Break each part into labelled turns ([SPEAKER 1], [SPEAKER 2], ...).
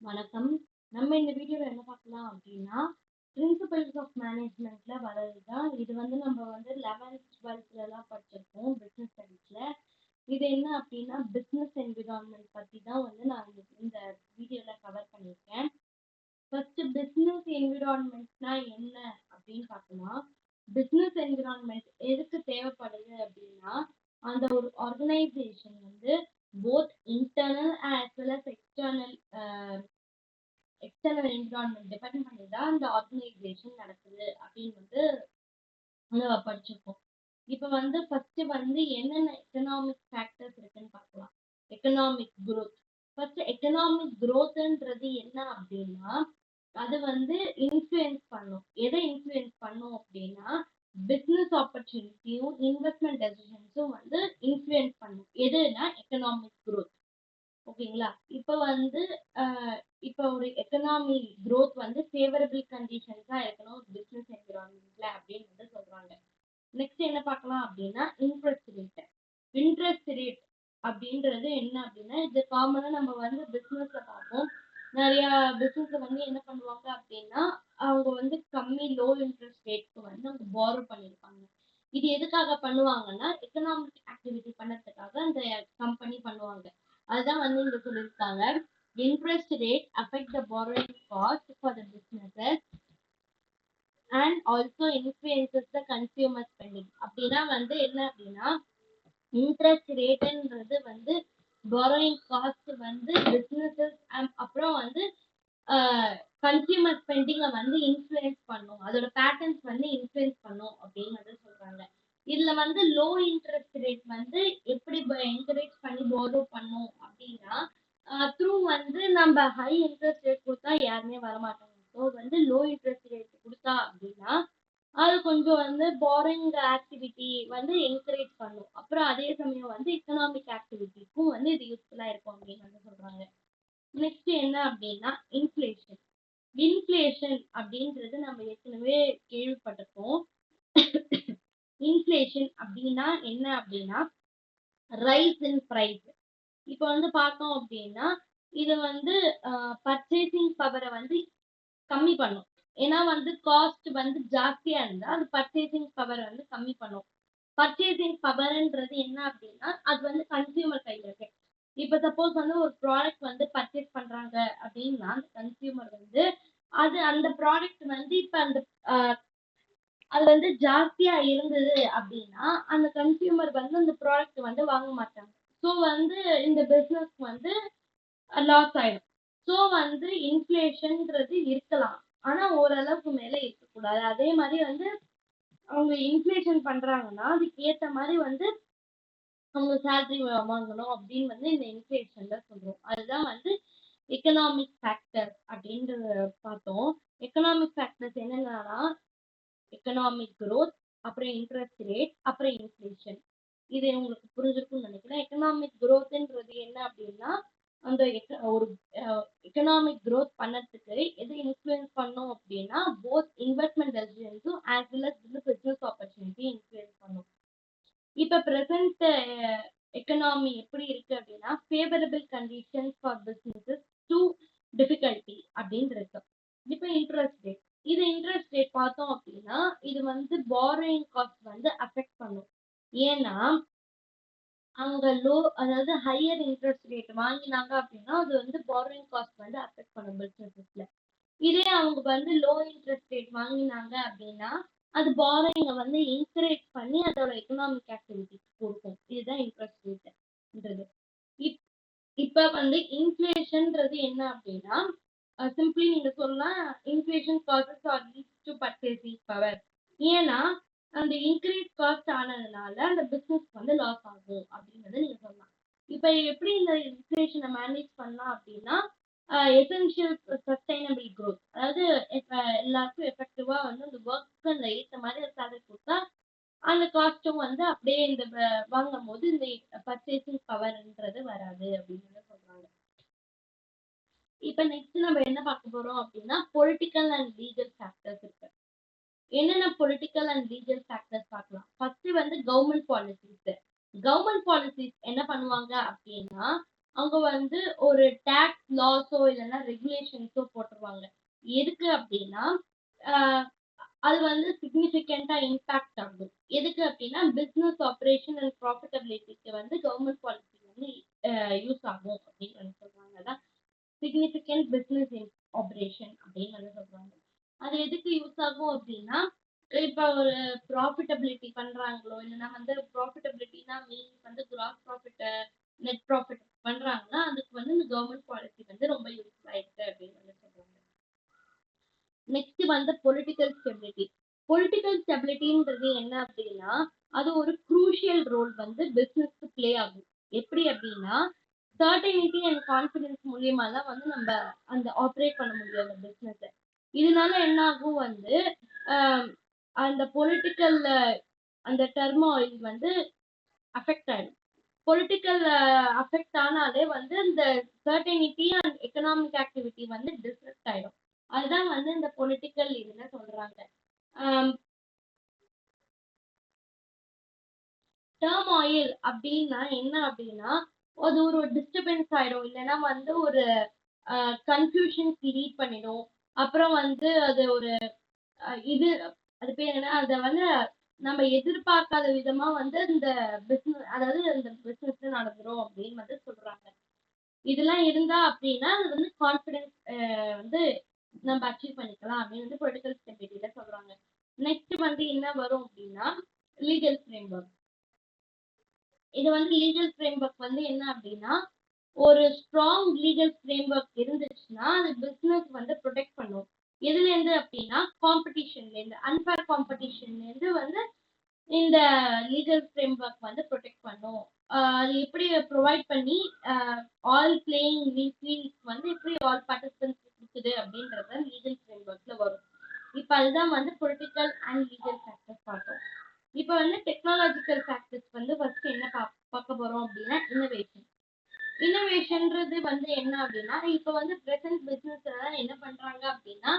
[SPEAKER 1] வணக்கம். நம்ம இந்த வீடியோல என்ன பார்க்கலாம் அப்படின்னா, பிரின்சிபல்ஸ் ஆஃப் மேனேஜ்மென்ட்ல வர்றதுதான். இது நம்ம 11th, 12த்லலாம் படிச்சிருப்போம் பிசினஸ் ஸ்டடீஸ்ல. இது என்ன அப்படின்னா, பிசினஸ் என்விரான்மென்ட் பத்தி தான் நான் இந்த வீடியோல கவர் பண்ணியிருக்கேன். ஃபர்ஸ்ட் பிசினஸ் என்விரான்மென்ட்னா என்ன அப்படின்னு பார்க்கலாம். பிசினஸ் என்விரான்மென்ட் எதுக்கு தேவைப்படுது அப்படின்னா, அந்த ஒரு organisation both internal as well as external environment depend பண்ணி தான் அந்த ஆர்கனைசேஷன் நடக்குது அப்படின்னு நம்ம படிச்சிருக்கோம். இப்போ ஃபர்ஸ்ட் என்னென்ன எக்கனாமிக் ஃபேக்டர்ஸ் இருக்குன்னு பார்க்கலாம். Economic growth. ஃபர்ஸ்ட் எக்கனாமிக் growthன்றது என்ன அப்படின்னா, அது இன்ஃப்ளூயன்ஸ் பண்ணும். எதை இன்ஃப்ளூயன்ஸ் பண்ணும் அப்படின்னா, பிசினஸ் ஆப்பர்ச்சுனிட்டியும் இன்வெஸ்ட்மெண்ட் டெசிஷன்ஸும் இன்ஃப்ளூயன்ஸ் பண்ணும். எதுனா எக்கனாமிக் growth. ஓகேங்களா? இப்போ ஒரு எக்கனாமி growth ஃபேவரபிள் கண்டிஷன்ஸா இருக்கணும் பிசினஸ் என்விரான்மெண்ட்ல அப்படின்னு சொல்றாங்க. நெக்ஸ்ட் என்ன பார்க்கலாம் அப்படின்னா, இன்ட்ரெஸ்ட் ரேட். இன்ட்ரெஸ்ட் ரேட் அப்படின்றது என்ன அப்படின்னா, இது காமனா நம்ம பிசினஸ்ல பார்ப்போம். நிறைய பிசினஸ்ல என்ன பண்ணுவாங்க அப்படின்னா, அவங்க கம்மி லோ இன்ட்ரெஸ்ட் ரேட்க்கு அவங்க borrow பண்ணிருப்பாங்க. இது எதுக்காக பண்ணுவாங்கன்னா, எக்கனாமிக் ஆக்டிவிட்டி பண்ணதுக்காக அந்த கம்பெனி பண்ணுவாங்க. அதுதான் இங்க சொல்லியிருக்காங்க. Interest rate affect the borrowing cost for the businesses and also influences the consumer spending. அப்படின்னா என்ன அப்படின்னா, இன்ட்ரெஸ்ட் ரேட்ன்றது borrowing cost businesses அப்புறம் கன்சியூமர் ஸ்பெண்டிங்கை இன்ஃப்ளூயன்ஸ் பண்ணும். அதோட பேட்டர்ன்ஸ் இன்ஃப்ளூயன்ஸ் பண்ணும் அப்படின்னு சொல்றாங்க. இதுல லோ இன்ட்ரெஸ்ட் ரேட் எப்படி என்கரேஜ் பண்ணி borrow பண்ணும் அப்படின்னா, த்ரூ நம்ம ஹை இன்ட்ரெஸ்ட் ரேட் கொடுத்தா யாருமே வரமாட்டாங்க. ஸோ லோ இன்ட்ரெஸ்ட் ரேட் கொடுத்தா அப்படின்னா அது கொஞ்சம் borrowing ஆக்டிவிட்டி என்கரேஜ் பண்ணும். அப்புறம் அதே சமயம் எக்கனாமிக் ஆக்டிவிட்டிக்கும் இது யூஸ்ஃபுல்லா இருக்கும் அப்படின்னு சொல்றாங்க. நெக்ஸ்ட் என்ன அப்படின்னா, இன்ஃப்ளேஷன். இன்ஃப்ளேஷன் அப்படின்றது நம்ம ஏற்கனவே கேள்விப்பட்டிருக்கோம். இன்ஃப்ளேஷன் அப்படின்னா என்ன அப்படின்னா, ரைஸ் இன் பிரைஸ். இப்போ பார்த்தோம் அப்படின்னா, இது பர்ச்சேசிங் பவரை கம்மி பண்ணும். ஏன்னா காஸ்ட் ஜாஸ்தியா இருந்தா அது பர்ச்சேசிங் பவர் கம்மி பண்ணும். பர்ச்சேசிங் பவர்ன்றது என்ன அப்படின்னா, அது கன்சியூமர் கையில இருக்கு. இப்ப சப்போஸ் ஒரு ப்ராடக்ட் பர்ச்சேஸ் பண்றாங்க அப்படின்னா, அந்த கன்சியூமர் அது அந்த ப்ராடக்ட் இப்ப அந்த அது ஜாஸ்தியா இருந்தது அப்படின்னா அந்த கன்சியூமர் அந்த ப்ராடக்ட் வாங்க மாட்டாங்க. ஸோ இந்த பிசினஸ் லாஸ் ஆயிடும். ஸோ இன்ஃப்ளேஷன்ன்றது இருக்கலாம், ஆனா ஓரளவுக்கு மேல இருக்கக்கூடாது. அதே மாதிரி அவங்க இன்ஃப்ளேஷன் பண்றாங்கன்னா அதுக்கு ஏத்த மாதிரி அவங்க சேலரி வாங்கணும் அப்படின்னு இந்த இன்ஃப்ளேஷன்ல சொல்றோம். அதுதான் எக்கனாமிக் ஃபேக்டர் அப்படின்றத பார்த்தோம். எக்கனாமிக் ஃபேக்டர்ஸ் என்னென்னா, எக்கனாமிக் growth, அப்புறம் இன்ட்ரெஸ்ட் ரேட், அப்புறம் இன்ஃப்ளேஷன். இது உங்களுக்கு புரிஞ்சிருக்கும்னு நினைக்கிறேன். எக்கனாமிக் growthன்றது என்ன அப்படின்னா, அந்த ஒரு எக்கனாமிக் growth பண்ணதுக்கு எது இன்ஃப்ளூயன்ஸ் பண்ணும் அப்படின்னா, போத் இன்வெஸ்ட்மெண்ட் டெசிஷன்ஸும் as well as business opportunity influence பண்ணும். இப்ப பிரசன்ட் எக்கனாமி எப்படி இருக்கு அப்படின்னா, favourable conditions for businesses to difficulty அப்படின்னு இருக்கு. இப்ப இன்ட்ரெஸ்ட் ரேட். இது இன்ட்ரெஸ்ட் ரேட் பார்த்தோம் அப்படின்னா, இது borrowing காஸ்ட் அஃபெக்ட் பண்ணும். ஏன்னா அவங்க அதாவது ஹையர் இன்ட்ரெஸ்ட் ரேட் வாங்கினாங்க அப்படின்னா அது borrowing காஸ்ட் அஃபெக்ட் பண்ணும் பிசினஸ்ல. இதே அவங்க லோ இன்ட்ரெஸ்ட் ரேட் வாங்கினாங்க அப்படின்னா அது borrowing என்கரேஜ் பண்ணி அதோட எக்கனாமிக் ஆக்டிவிட்டி கொடுக்கும். இதுதான் இன்ட்ரெஸ்ட் ரேட்ன்றது. இப்ப இன்ஃப்ளேஷன்ன்றது என்ன அப்படின்னா, சிம்பிளி நீங்க சொல்லலாம், inflation causes or leads to purchasing power. ஏன்னா அந்த இன்க்ரீஸ் காஸ்ட் ஆனதுனால அந்த பிசினஸ் லாஸ் ஆகும் அப்படின்றத நீங்க சொல்லலாம். இப்ப எப்படி இந்த இன்ஃப்ளேஷனை மேனேஜ் பண்ணலாம் அப்படின்னா, எசென்ஷியல் சஸ்டைனபிள் growth. அதாவது எல்லாருக்கும் எஃபெக்டிவா அந்த ஒர்க்கு ஏற்ற மாதிரி சேலரி கொடுத்தா அந்த காஸ்ட்டும் அப்படியே இந்த வாங்கும் போது இந்த பர்ச்சேசிங் பவர்ன்றது வராது அப்படின்னு சொல்றாங்க. இப்ப நெக்ஸ்ட் நம்ம என்ன பார்க்க போறோம் அப்படின்னா, பொலிட்டிக்கல் அண்ட் லீகல் ஃபேக்டர்ஸ் இருக்கு. என்னென்ன பொலிட்டிக்கல் அண்ட் லீகல் ஃபேக்டர்ஸ் பார்க்கலாம். First government policies. Government policies என்ன பண்ணுவாங்க அப்படின்னா, அவங்க வந்து ஒரு டாக்ஸ் லாஸோ இல்லைன்னா ரெகுலேஷன்ஸோ போட்டுருவாங்க. எதுக்கு அப்படின்னா ஆஹ் அது வந்து சிக்னிஃபிகண்டா இம்பாக்ட் ஆகும். எதுக்கு அப்படின்னா பிசினஸ் ஆபரேஷன் அண்ட் ப்ராஃபிட்டபிலிட்டிக்கு வந்து கவர்மெண்ட் பாலிசி வந்து யூஸ் ஆகும் அப்படின்னு வந்து சொல்றாங்க. அதான் சிக்னிஃபிகண்ட் பிசினஸ் ஆபரேஷன் அப்படின்னு வந்து சொல்றாங்க. அது எதுக்கு யூஸ் ஆகும் அப்படின்னா இப்ப ஒரு ப்ராஃபிட்டபிலிட்டி பண்றாங்களோ இல்லைன்னா வந்து ப்ராஃபிட்டபிலிட்டினா மீன்ஸ் வந்து கிராஸ் ப்ராஃபிட் நெட் ப்ராஃபிட் பண்றாங்கன்னா அதுக்கு வந்து இந்த கவர்மெண்ட் பாலிசி வந்து ரொம்ப யூஸ்ஃபுல்லா இருக்கு அப்படின்னு வந்து சொல்றாங்க. நெக்ஸ்ட் வந்து பொலிட்டிக்கல் ஸ்டெபிலிட்டி. பொலிட்டிக்கல் ஸ்டெபிலிட்டின்றது என்ன அப்படின்னா அது ஒரு குரூஷியல் ரோல் வந்து பிசினஸ்க்கு பிளே ஆகும். எப்படி அப்படின்னா சர்டனிட்டி அண்ட் கான்பிடன்ஸ் மூலியமா தான் வந்து நம்ம அந்த ஆப்ரேட் பண்ண முடியும் அந்த பிசினஸ். இதனால என்ன ஆகும் வந்து அந்த பொலிட்டிக்கல் அந்த டர்மாயில் வந்து அஃபெக்ட் ஆயிடும். பொலிட்டிக்கல் அஃபெக்ட் ஆனாலே வந்து இந்த சர்டனிட்டி அண்ட் எக்கனாமிக் ஆக்டிவிட்டி வந்து டிஸ்ட்ரக்ட் ஆயிடும். அதுதான் வந்து இந்த பொலிட்டிக்கல் இதுல சொல்றாங்க. டர்மாயில் அப்படின்னா என்ன அப்படின்னா அது ஒரு டிஸ்டர்பன்ஸ் ஆயிடும், இல்லைன்னா வந்து ஒரு கன்ஃபியூஷன் லீட் பண்ணிடும். அப்புறம் வந்து அது ஒரு இது அது பேர் என்ன, அத வந்து நம்ம எதிர்பார்க்காத விதமா வந்து இந்த பிசினஸ், அதாவது இந்த பிசினஸ் நடந்துரும் அப்படின்னு வந்து சொல்றாங்க. இதெல்லாம் இருந்தா அப்படின்னா அது வந்து கான்பிடன்ஸ் வந்து நம்ம அச்சீவ் பண்ணிக்கலாம் அப்படின்னு வந்து பொலிட்டிக்கல் ஸ்டெபிலிட்டியில சொல்றாங்க. நெக்ஸ்ட் வந்து என்ன வரும் அப்படின்னா லீகல் ஃப்ரேம்வொர்க். இது வந்து லீகல் ஃப்ரேம்வொர்க் வந்து என்ன அப்படின்னா ஒரு ஸ்ட்ராங் லீகல் ஃப்ரேம்வொர்க் இருந்துச்சுன்னா அது பிசினஸ் வந்து ப்ரொடெக்ட் பண்ணும். எதுல இருந்து அப்படின்னா காம்படிஷன்ல இருந்து, அன்பேர் காம்படிஷன்ல இருந்து வந்து இந்த லீகல் ஃப்ரேம்வொர்க் வந்து ப்ரொடெக்ட் பண்ணும். அது எப்படி ப்ரொவைட் பண்ணி ஆல் பிளேயிங் ஃபீல்ட்ஸ் வந்து எப்படி ஆல் பார்ட்டிசிபென்ட்ஸ் இருக்குது அப்படின்றத லீகல் ஃப்ரேம்வொர்க்ல வரும். இப்போ அதுதான் வந்து பொலிட்டிக்கல் அண்ட் லீகல் ஃபேக்டர்ஸ் பார்த்தோம். இப்போ வந்து டெக்னாலஜிக்கல் ஃபேக்டர்ஸ் வந்து ஃபர்ஸ்ட் என்ன பார்க்க போறோம் அப்படின்னா இன்னோவேஷன். இன்னோவேஷன்ன்றது வந்து என்ன அப்படின்னா இப்போ வந்து பிரசன்ட் பிசினஸ் என்ன பண்றாங்க அப்படின்னா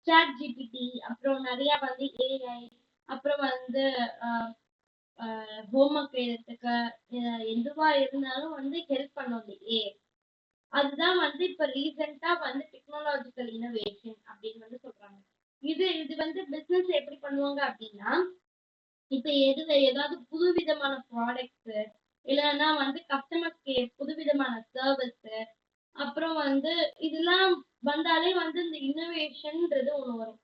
[SPEAKER 1] சாட் ஜிபிடி, அப்புறம் நிறைய வந்து ஏஐ, அப்புறம் வந்து ஹோம்ஒர்க் எழுதுறதுக்கு எதுவா இருந்தாலும் வந்து ஹெல்ப் பண்ணும் ஏஐ. அதுதான் வந்து இப்ப ரீசெண்டா வந்து டெக்னாலஜிக்கல் இன்னோவேஷன் அப்படின்னு வந்து சொல்றாங்க. இது வந்து பிசினஸ் எப்படி பண்ணுவாங்க அப்படின்னா இப்ப ஏதாவது புது விதமான ப்ராடக்ட்ஸ் இல்லைன்னா வந்து கஸ்டமர்ஸ்க்கு புதுவிதமான சர்வீஸ், அப்புறம் வந்து இதெல்லாம் வந்தாலே வந்து இந்த இன்னோவேஷன்ன்றது ஒண்ணு வரும்.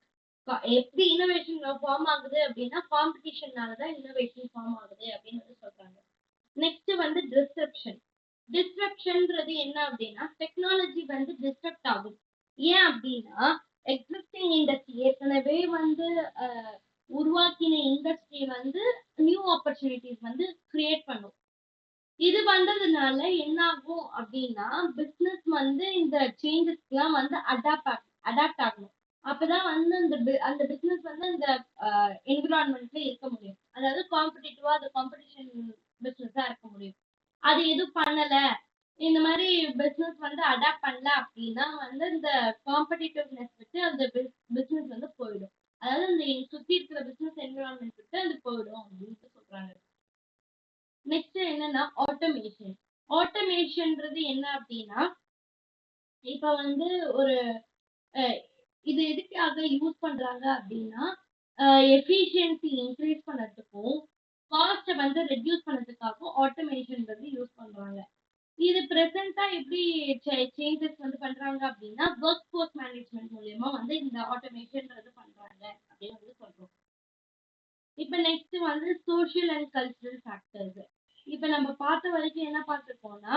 [SPEAKER 1] எப்படி இன்னோவேஷன் ஃபார்ம் ஆகுது அப்படின்னா காம்படிஷன்னாலதான் இன்னோவேஷன் ஃபார்ம் ஆகுது அப்படின்னு வந்து சொல்றாங்க. நெக்ஸ்ட் வந்து டிஸ்ரப்ஷன். டிஸ்ரப்ஷன்ன்றது என்ன அப்படின்னா டெக்னாலஜி வந்து டிஸ்ட்ரக்ட் ஆகும். ஏன் அப்படின்னா எக்ஸிஸ்டிங் இண்டஸ்ட்ரி ஏற்கனவே வந்து உருவாக்கின இண்டஸ்ட்ரி வந்து நியூ ஆப்பர்ச்சுனிட்டிஸ் வந்து கிரியேட் பண்ணும். இது வந்ததுனால என்ன ஆகும் அப்படின்னா பிசினஸ் வந்து இந்த சேஞ்சஸ்க்குலாம் வந்து அடாப்ட் ஆகணும். அப்பதான் வந்து அந்த பிசினஸ் வந்து அந்த என்விரான்மெண்ட்ல இருக்க முடியும். அதாவது காம்படிட்டிவா அந்த காம்படிஷன் பிசினஸா இருக்க முடியும். அது எதுவும் பண்ணல, இந்த மாதிரி பிசினஸ் வந்து அடாப்ட் பண்ணல அப்படின்னா வந்து இந்த காம்படிட்டிவ்னஸ் விட்டு அந்த பிசினஸ் வந்து போயிடும். அதாவது அந்த சுத்தி இருக்கிற பிசினஸ் என்விரான்மெண்ட் விட்டு அது போயிடும் அப்படின்னு சொல்றாங்க. நெக்ஸ்ட் என்னன்னா ஆட்டோமேஷன். ஆட்டோமேஷன்ன்றது என்ன அப்படின்னா இப்ப வந்து ஒரு இது எதுக்காக யூஸ் பண்றாங்க அப்படின்னா எஃபிஷியன்சி இன்க்ரீஸ் பண்ணதுக்கும் காஸ்ட்டை வந்து ரெடியூஸ் பண்ணதுக்காகவும் ஆட்டோமேஷன்ன்றது யூஸ் பண்றாங்க. இது பிரசன்டா எப்படி சேஞ்சஸ் வந்து பண்றாங்க அப்படின்னா ஒர்க் ஃபோர்ஸ் மேனேஜ்மெண்ட் மூலியமா வந்து இந்த ஆட்டோமேஷன்ன்றது பண்றாங்க அப்படின்னு வந்து சொல்றோம். இப்ப நெக்ஸ்ட் வந்து சோஷியல் அண்ட் கல்ச்சுரல் ஃபேக்டர்ஸ். இப்ப நம்ம பார்த்த வரைக்கும் என்ன பார்த்துருக்கோம்னா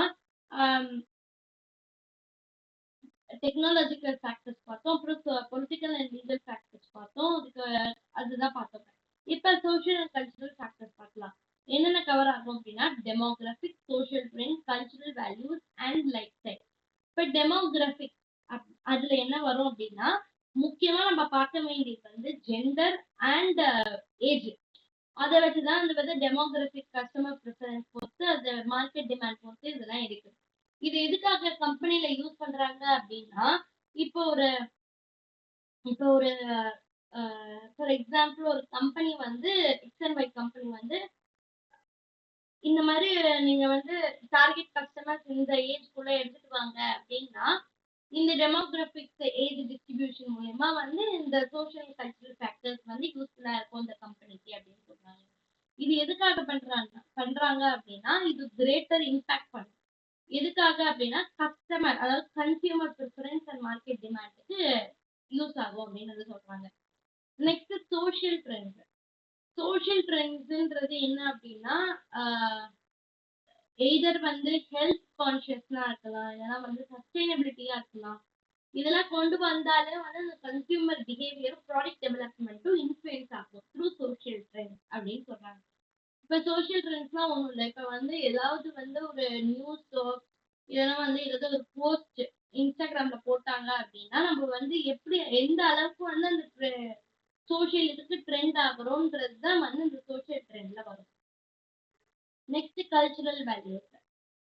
[SPEAKER 1] டெக்னாலஜிக்கல் ஃபேக்டர்ஸ் பார்த்தோம், அப்புறம் பொலிட்டிக்கல் அண்ட் லீகல் ஃபேக்டர்ஸ் பார்த்தோம். அதுதான் பார்த்தோம். இப்ப சோஷியல் அண்ட் கல்ச்சுரல் ஃபேக்டர்ஸ் பார்க்கலாம். என்னென்ன கவர் ஆகும் அப்படின்னா demographic, social trend, cultural values and life style. இப்ப டெமோகிராபிக் அதுல என்ன வரும் அப்படின்னா முக்கியமா நம்ம பார்க்க வேண்டியது வந்து ஜெண்டர் அண்ட் ஏஜ். அதை வச்சுதான் அந்த வந்து டெமோகிராபிக் கஸ்டமர் ப்ரிஃபரன்ஸ் பொறுத்து அது மார்க்கெட் டிமாண்ட் பொறுத்து இதெல்லாம் இருக்கு. இது எதுக்காக கம்பெனில யூஸ் பண்றாங்க அப்படின்னா இப்போ ஒரு ஃபார் எக்ஸாம்பிள் ஒரு கம்பெனி வந்து எக்ஸ் அண்ட் ஒய் கம்பெனி வந்து இந்த மாதிரி நீங்க வந்து டார்கெட் கஸ்டமர்ஸ் இந்த ஏஜ்க்குள்ள எடுத்துட்டு வாங்க அப்படின்னா இந்த டெமோகிராபிக்ஸ் ஏஜ் டிஸ்ட்ரிபியூஷன் மூலமா வந்து இந்த சோஷியல் கல்ச்சரல் ஃபேக்டர்ஸ் வந்து யூஸ்ஃபுல்லா இருக்கும் இந்த கம்பெனிக்கு அப்படின்னு சொல்றாங்க. இது எதுக்காக பண்றாங்க அப்படின்னா இது கிரேட்டர் இம்பாக்ட் பண்ணும். எதுக்காக அப்படின்னா கஸ்டமர் அதாவது கன்சியூமர் ப்ரிஃபரன்ஸ் அண்ட் மார்க்கெட் டிமாண்டுக்கு யூஸ் ஆகும் அப்படின்னு வந்து சொல்றாங்க. Next social trends. சோஷியல் ட்ரெண்ட்ஸ்ன்றது என்ன அப்படின்னா எய்தர் வந்து ஹெல்த் கான்ஷியஸ்னா இருக்கலாம், இல்லைன்னா வந்து சஸ்டைனபிலிட்டியா இருக்கலாம். இதெல்லாம் கொண்டு வந்தாலே வந்து அந்த கன்சியூமர் பிஹேவியர் ப்ராடக்ட் டெவலப்மெண்ட்டும் இன்ஃப்ளூயன்ஸ் ஆகும் த்ரூ சோஷியல் ட்ரெண்ட்ஸ் அப்படின்னு சொல்றாங்க. இப்ப சோஷியல் ட்ரெண்ட்ஸ்லாம் ஒண்ணும் இல்லை. இப்ப வந்து ஏதாவது வந்து ஒரு நியூஸோ இல்லைன்னா வந்து ஏதாவது ஒரு போஸ்ட் இன்ஸ்டாகிராம்ல போட்டாங்க அப்படின்னா நம்ம வந்து எப்படி எந்த அளவுக்கு வந்து அந்த சோஷியல் இதுக்கு ட்ரெண்ட் ஆகுறோம்ன்றது தான் வந்து இந்த சோஷியல் ட்ரெண்ட்ல வரும். Next cultural values.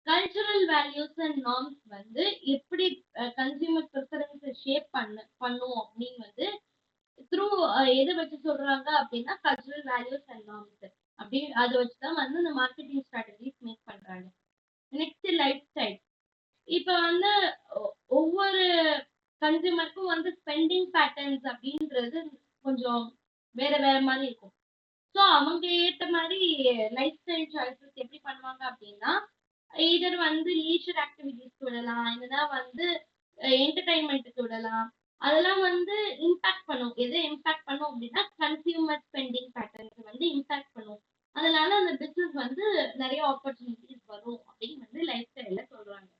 [SPEAKER 1] Cultural values and norms வந்து எப்படி கன்சியூமர் ப்ரிஃபரன்ஸை ஷேப் பண்ணும் அப்படின்னு வந்து த்ரூ எதை வச்சு சொல்றாங்க அப்படின்னா கல்ச்சுரல் வேல்யூஸ் அண்ட் நார்ம்ஸ் அப்படி அதை வச்சுதான் வந்து இந்த மார்க்கெட்டிங் ஸ்ட்ராட்டஜிஸ் மேக் பண்றாங்க. Next life style. இப்ப வந்து ஒவ்வொரு கன்சியூமருக்கும் வந்து ஸ்பெண்டிங் பேட்டர்ன்ஸ் அப்படின்றது கொஞ்சம் வேற வேற மாதிரி இருக்கும். ஸோ அவங்க ஏற்ற மாதிரி லைஃப் ஸ்டைல் சாய்ஸஸ் எப்படி பண்ணுவாங்க அப்படின்னா இதர் வந்து லீஷர் ஆக்டிவிட்டிஸ்க்கு விடலாம், இல்லைன்னா வந்து என்டர்டைன்மெண்ட்டுக்கு விடலாம். அதெல்லாம் வந்து இம்பாக்ட் பண்ணும். எதை இம்பாக்ட் பண்ணும் அப்படின்னா கன்சியூமர் ஸ்பெண்டிங் பேட்டர்ன்ஸ் வந்து இம்பாக்ட் பண்ணும். அதனால அந்த பிசினஸ் வந்து நிறைய ஆப்பர்ச்சுனிட்டிஸ் வரும் அப்படின்னு வந்து லைஃப் ஸ்டைல்ல சொல்றாங்க.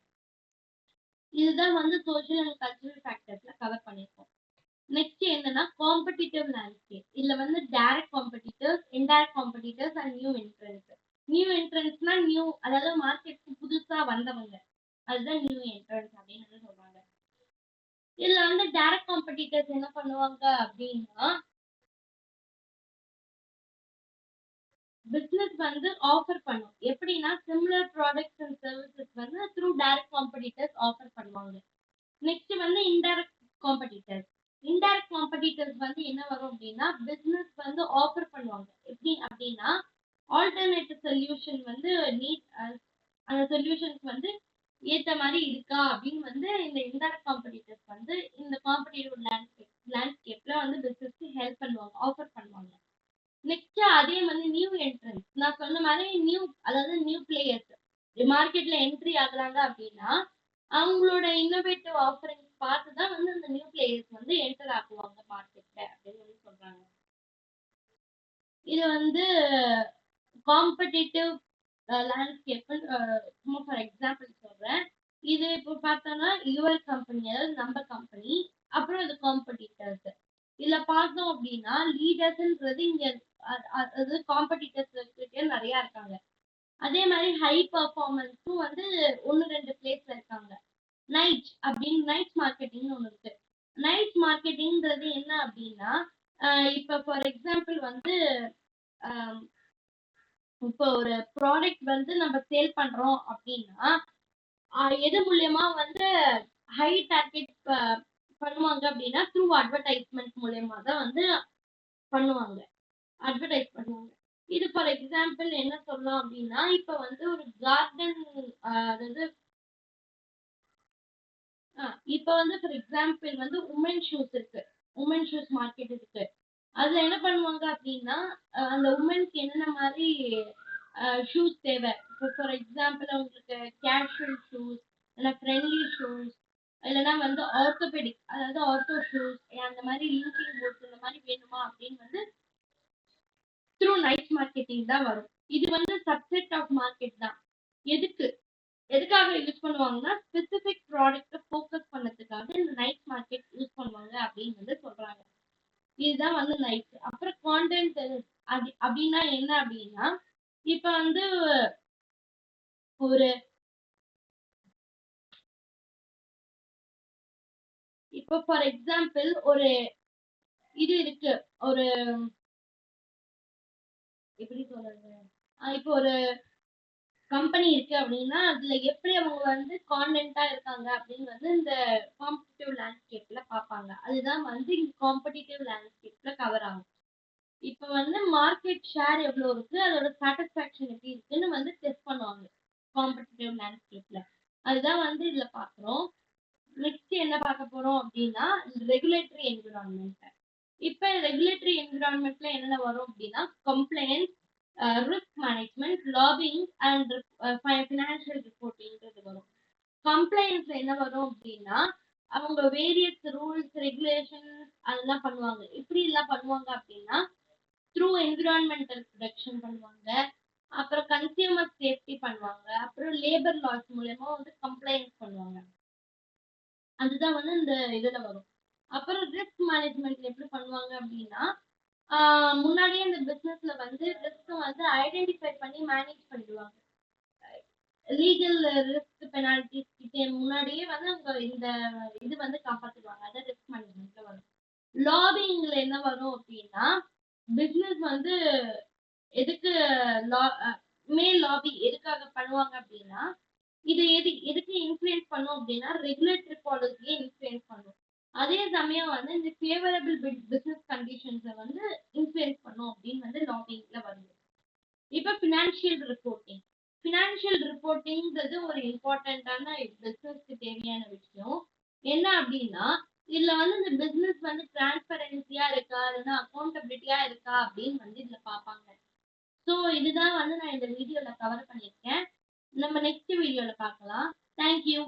[SPEAKER 1] இதுதான் வந்து சோஷியல் அண்ட் கல்ச்சுரல் ஃபேக்டர்ஸ்ல கவர் பண்ணியிருக்கோம். நெக்ஸ்ட் என்னன்னா காம்படிட்டிவ் லேண்ட்ஸ்கேப். இதுல வந்து direct competitors, indirect competitors and new entrants. New என்ட்ரன்ஸ்னா நியூ அதாவது மார்க்கெட்டுக்கு புதுசா வந்தவங்க, அதுதான் நியூ என்ட்ரன்ஸ் அப்படின்னு சொல்றாங்க. இதுல வந்து டைரக்ட் காம்படிட்டர்ஸ் என்ன பண்ணுவாங்க அப்படின்னா பிசினஸ் வந்து ஆஃபர் பண்ணும். எப்படின்னா சிமிலர் ப்ராடக்ட்ஸ் அண்ட் சர்வீசஸ் வந்து த்ரூ டைரக்ட் காம்படிட்டர்ஸ் ஆஃபர் பண்ணுவாங்க. நெக்ஸ்ட் வந்து இன்டைரக்ட் காம்படிட்டர்ஸ். இன்டைரக்ட் காம்படிட்டர்ஸ் வந்து என்ன வரும் அப்படின்னா பிசினஸ் வந்து ஆஃபர் பண்ணுவாங்க. எப்படி அப்படின்னா ஆல்டர்னேட்டிவ் சொல்யூஷன் வந்து நீட் அந்த சொல்யூஷனுக்கு வந்து ஏற்ற மாதிரி இருக்கா அப்படின்னு வந்து இந்த இன்டைரக்ட் காம்படிட்டர்ஸ் வந்து இந்த காம்படிட்டிவ் லேண்ட்ஸ்கேப்ல வந்து பிசினஸ்க்கு ஹெல்ப் பண்ணுவாங்க, ஆஃபர் பண்ணுவாங்க. நெக்ஸ்ட் அதே மாதிரி நியூ என்ட்ரன்ஸ். நான் சொன்ன மாதிரி அதாவது நியூ பிளேயர்ஸ் மார்க்கெட்ல என்ட்ரி ஆகுறாங்க அப்படின்னா அவங்களோட இன்னோவேட்டிவ் ஆஃபரிங் பார்த்து தான் வந்து அந்த நியூ பிளேயர்ஸ் வந்து என்டர் ஆகுவாங்க மார்க்கெட்ல அப்படின்னு சொல்றாங்க. இது வந்து காம்படிட்டிவ் லேண்ட்ஸ்கேப். சும்மா ஃபார் எக்ஸாம்பிள் சொல்றேன். இது இப்போ பார்த்தோம்னா யுவர் கம்பெனி, அதாவது நம்ம கம்பெனி, அப்புறம் இது காம்படிட்டர்ஸ். இதுல பார்த்தோம் அப்படின்னா லீடர்ஸ்ன்றது இங்க அதாவது காம்படிட்டர்ஸ் நிறைய இருக்காங்க. அதே மாதிரி ஹை பர்ஃபார்மன்ஸும் வந்து 1-2 பிளேஸ்ல இருக்காங்க. நைட் மார்க்கெட்டிங் ஒண்ணு இருக்கு. நைட் மார்க்கெட்டிங்கிறது என்ன அப்படின்னா இப்ப ஃபார் எக்ஸாம்பிள் வந்து இப்போ ஒரு ப்ராடக்ட் வந்து நம்ம சேல் பண்றோம் அப்படின்னா எது மூலியமா வந்து ஹை டார்கெட் பண்ணுவாங்க அப்படின்னா த்ரூ அட்வர்டைஸ்மெண்ட் மூலியமா தான் வந்து பண்ணுவாங்க, அட்வர்டைஸ் பண்ணுவாங்க. இது ஃபார் எக்ஸாம்பிள் என்ன சொல்லலாம் அப்படின்னா இப்ப வந்து ஒரு கார்டன் அதாவது இப்ப வந்து ஃபார் எக்ஸாம்பிள் வந்து உமன் ஷூஸ் இருக்கு, உமன் ஷூஸ் மார்க்கெட் இருக்கு. அதுல என்ன பண்ணுவாங்க அப்படின்னா அந்த உமனுக்கு என்னென்ன மாதிரி ஷூஸ் தேவை. இப்போ ஃபார் எக்ஸாம்பிள் அவங்களுக்கு கேஷுவல் ஷூஸ், இல்லைன்னா ஃப்ரெண்ட்லி ஷூஸ், இல்லைன்னா வந்து ஆர்த்தோபெடிக் அதாவது ஆர்த்தோ ஷூஸ், அந்த மாதிரி லிங்கிங் பூட்ஸ் இந்த மாதிரி வேணுமா அப்படின்னு வந்து த்ரூ நைட் மார்க்கெட்டிங் தான் வரும். இது வந்து சப்செட் ஆஃப் மார்க்கெட் தான். எதுக்காக யூஸ் பண்ணுவாங்கன்னா ஸ்பெசிபிக் ப்ராடக்ட்டை ஃபோக்கஸ் பண்ணதுக்காக இந்த நைட் மார்க்கெட் யூஸ் பண்ணுவாங்க அப்படின்னு வந்து சொல்றாங்க. இதுதான் வந்து நைட். அப்புறம் கான்டென்ட் அப்படின்னா என்ன அப்படின்னா இப்ப வந்து ஒரு இப்போ ஃபார் எக்ஸாம்பிள் ஒரு இது இருக்கு, ஒரு எப்படி சொல்றது, இப்போ ஒரு கம்பெனி இருக்கு அப்படின்னா அதுல எப்படி அவங்க வந்து கான்டென்ட்டா இருக்காங்க அப்படின்னு வந்து இந்த காம்படிட்டிவ் லேண்ட்ஸ்கேப்ல பார்ப்பாங்க. அதுதான் வந்து காம்படிட்டிவ் லேண்ட்ஸ்கேப்ல கவர் ஆகும். இப்ப வந்து மார்க்கெட் ஷேர் எவ்வளவு இருக்கு, அதோட சாட்டிஸ்பாக்சன் எப்படி இருக்குன்னு வந்து டெஸ்ட் பண்ணுவாங்க காம்படிட்டிவ் லேண்ட்ஸ்கேப்ல. அதுதான் வந்து இதுல பாக்குறோம். நெக்ஸ்ட் என்ன பார்க்க போறோம் அப்படின்னா ரெகுலேட்டரி என்விரான்மெண்ட். இப்ப ரெகுலேட்டரி என்விரான்மெண்ட்ல என்னென்ன வரும் அப்படின்னா complaints, risk management, lobbying and financial ரிப்போர்ட்டிங்கிறது வரும். கம்ப்ளைண்ட்ஸ்ல என்ன வரும் அப்படின்னா அவங்க வேரியஸ் ரூல்ஸ் ரெகுலேஷன்ஸ் அதெல்லாம் பண்ணுவாங்க. எப்படி எல்லாம் பண்ணுவாங்க அப்படின்னா த்ரூ என்விரான்மெண்டல் ப்ரொடெக்ஷன் பண்ணுவாங்க, அப்புறம் கன்சியூமர் சேஃப்டி பண்ணுவாங்க, அப்புறம் லேபர் லாஸ் மூலமா வந்து கம்ப்ளைண்ட்ஸ் பண்ணுவாங்க. அதுதான் வந்து இந்த இதுல வரும். அப்புறம் ரிஸ்க் மேனேஜ்மெண்ட் எப்படி பண்ணுவாங்க அப்படின்னா முன்னாடியே இந்த பிசினஸ்ல வந்து ரிஸ்க் வந்து ஐடென்டிஃபை பண்ணி மேனேஜ் பண்ணிடுவாங்க. லீகல் ரிஸ்க் பெனால்டிஸ் கிட்ட முன்னாடியே வந்து அவங்க இந்த இது வந்து காப்பாத்துவாங்க. அதான் ரிஸ்க் மேனேஜ்மெண்ட்ல வரும். லாபிங்ல என்ன வரும் அப்படின்னா பிசினஸ் வந்து எதுக்கு மேல் லாபி எதுக்காக பண்ணுவாங்க அப்படின்னா இது எதுக்கு இன்ஃப்ளூயன்ஸ் பண்ணும் அப்படின்னா ரெகுலேட்டரி பாலிசியை இன்ஃப்ளூயன்ஸ் பண்ணும். அதே சமயம் வந்து இந்த ஃபேவரபிள் பிசினஸ் கண்டிஷன்ஸை வந்து இன்ஃப்ளூயன்ஸ் பண்ணும் அப்படின்னு வந்து லாபிங்ல வருது. இப்ப பினான்சியல் ரிப்போர்ட்டிங். பினான்சியல் ரிப்போர்ட்டிங்கிறது ஒரு இம்பார்ட்டன்டான பிசினஸ்க்கு தேவையான விஷயம். என்ன அப்படின்னா இதுல வந்து இந்த பிசினஸ் வந்து டிரான்ஸ்பரன்சியா இருக்கா, இல்லைன்னா அக்கௌண்டபிலிட்டியா இருக்கா அப்படின்னு வந்து இதுல பாப்பாங்க. ஸோ இதுதான் வந்து நான் இந்த வீடியோல கவர் பண்ணியிருக்கேன். நம்ம நெக்ஸ்ட் வீடியோல பார்க்கலாம். தேங்க்யூ.